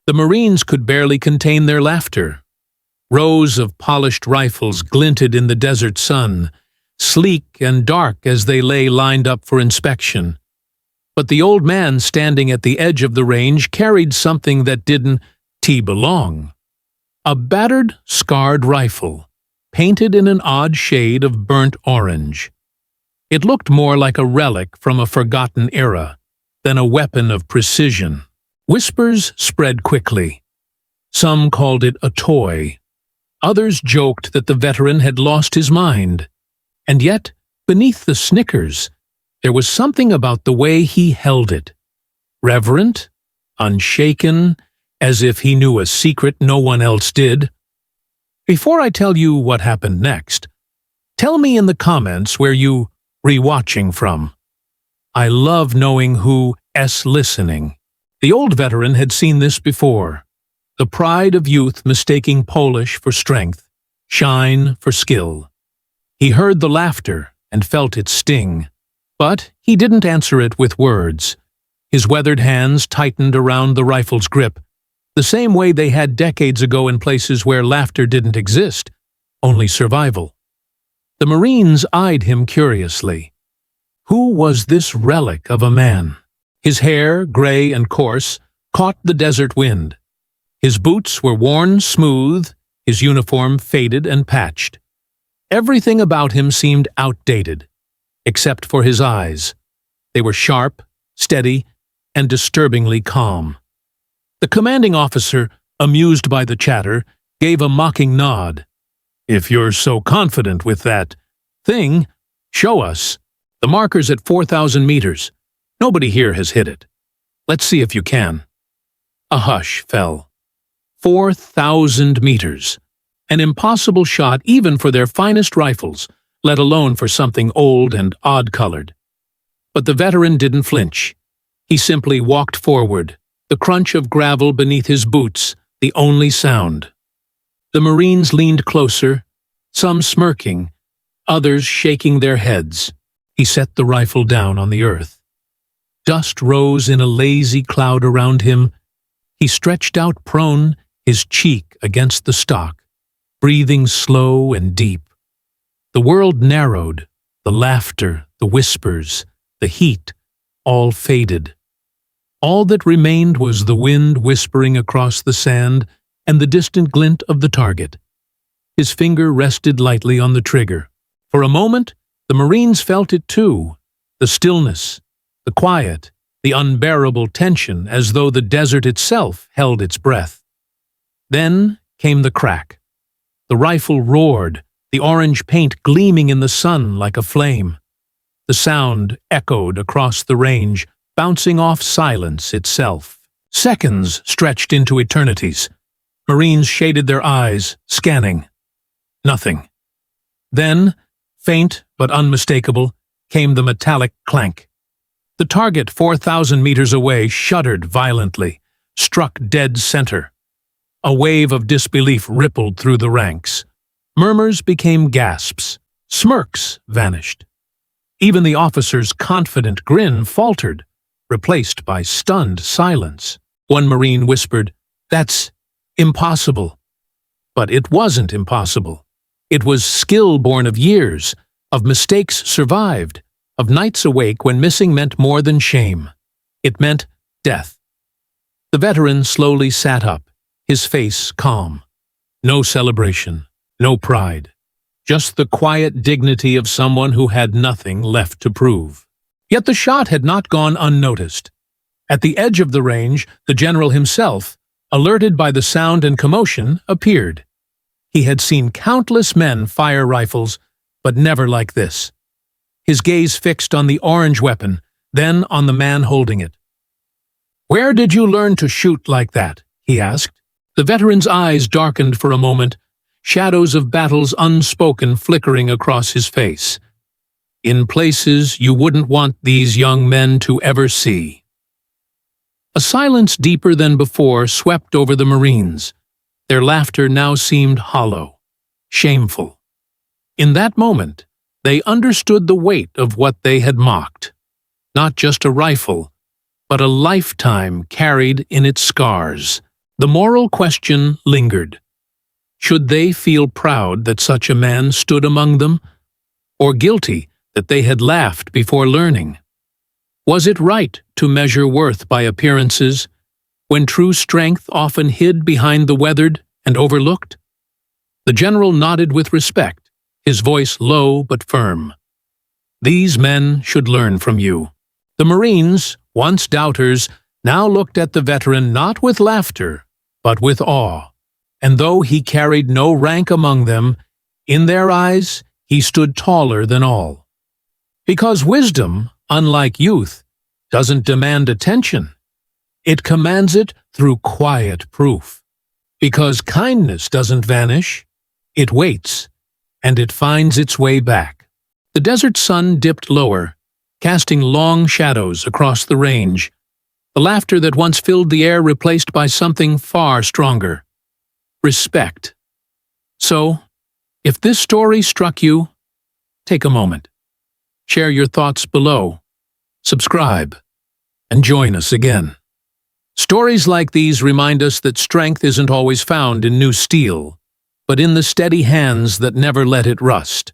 The Marines could barely contain their laughter. Rows of polished rifles glinted in the desert sun, sleek and dark as they lay lined up for inspection. But the old man standing at the edge of the range carried something that didn't belong. A battered, scarred rifle, painted in an odd shade of burnt orange. It looked more like a relic from a forgotten era than a weapon of precision. Whispers spread quickly. Some called it a toy. Others joked that the veteran had lost his mind. And yet, beneath the snickers, there was something about the way he held it. Reverent, unshaken, as if he knew a secret no one else did. Before I tell you what happened next, tell me in the comments where you rewatching from. I love knowing who's listening. The old veteran had seen this before. The pride of youth mistaking polish for strength, shine for skill. He heard the laughter and felt its sting, but he didn't answer it with words. His weathered hands tightened around the rifle's grip, the same way they had decades ago in places where laughter didn't exist, only survival. The Marines eyed him curiously. Who was this relic of a man? His hair, gray and coarse, caught the desert wind. His boots were worn smooth, his uniform faded and patched. Everything about him seemed outdated, except for his eyes. They were sharp, steady, and disturbingly calm. The commanding officer, amused by the chatter, gave a mocking nod. "If you're so confident with that thing, show us. The marker's at 4,000 meters. Nobody here has hit it. Let's see if you can." A hush fell. 4,000 meters. An impossible shot even for their finest rifles, let alone for something old and odd-colored. But the veteran didn't flinch. He simply walked forward, the crunch of gravel beneath his boots, the only sound. The Marines leaned closer, some smirking, others shaking their heads. He set the rifle down on the earth. Dust rose in a lazy cloud around him. He stretched out prone, his cheek against the stock, breathing slow and deep. The world narrowed, the laughter, the whispers, the heat, all faded. All that remained was the wind whispering across the sand and the distant glint of the target. His finger rested lightly on the trigger. For a moment, the Marines felt it too, the stillness, the quiet, the unbearable tension, as though the desert itself held its breath. Then came the crack. The rifle roared, the orange paint gleaming in the sun like a flame. The sound echoed across the range, bouncing off silence itself. Seconds stretched into eternities. Marines shaded their eyes, scanning. Nothing. Then, faint but unmistakable, came the metallic clank. The target 4,000 meters away shuddered violently, struck dead center. A wave of disbelief rippled through the ranks. Murmurs became gasps. Smirks vanished. Even the officer's confident grin faltered, replaced by stunned silence. One Marine whispered, "That's impossible." But it wasn't impossible. It was skill born of years, of mistakes survived, of nights awake when missing meant more than shame. It meant death. The veteran slowly sat up, his face calm. No celebration, no pride. Just the quiet dignity of someone who had nothing left to prove. Yet the shot had not gone unnoticed. At the edge of the range, the general himself, alerted by the sound and commotion, appeared. He had seen countless men fire rifles, but never like this. His gaze fixed on the orange weapon, then on the man holding it. "Where did you learn to shoot like that?" he asked. The veteran's eyes darkened for a moment, shadows of battles unspoken flickering across his face. "In places you wouldn't want these young men to ever see." A silence deeper than before swept over the Marines. Their laughter now seemed hollow, shameful. In that moment, they understood the weight of what they had mocked. Not just a rifle, but a lifetime carried in its scars. The moral question lingered. Should they feel proud that such a man stood among them, or guilty that they had laughed before learning? Was it right to measure worth by appearances, when true strength often hid behind the weathered and overlooked? The general nodded with respect, his voice low but firm. These men should learn from you. The Marines, once doubters, now looked at the veteran not with laughter, but with awe. And though he carried no rank among them, in their eyes he stood taller than all. Because wisdom, unlike youth, doesn't demand attention. It commands it through quiet proof. Because kindness doesn't vanish, it waits, and it finds its way back. The desert sun dipped lower, casting long shadows across the range, the laughter that once filled the air replaced by something far stronger: respect. So, if this story struck you, take a moment. Share your thoughts below, subscribe, and join us again. Stories like these remind us that strength isn't always found in new steel, but in the steady hands that never let it rust.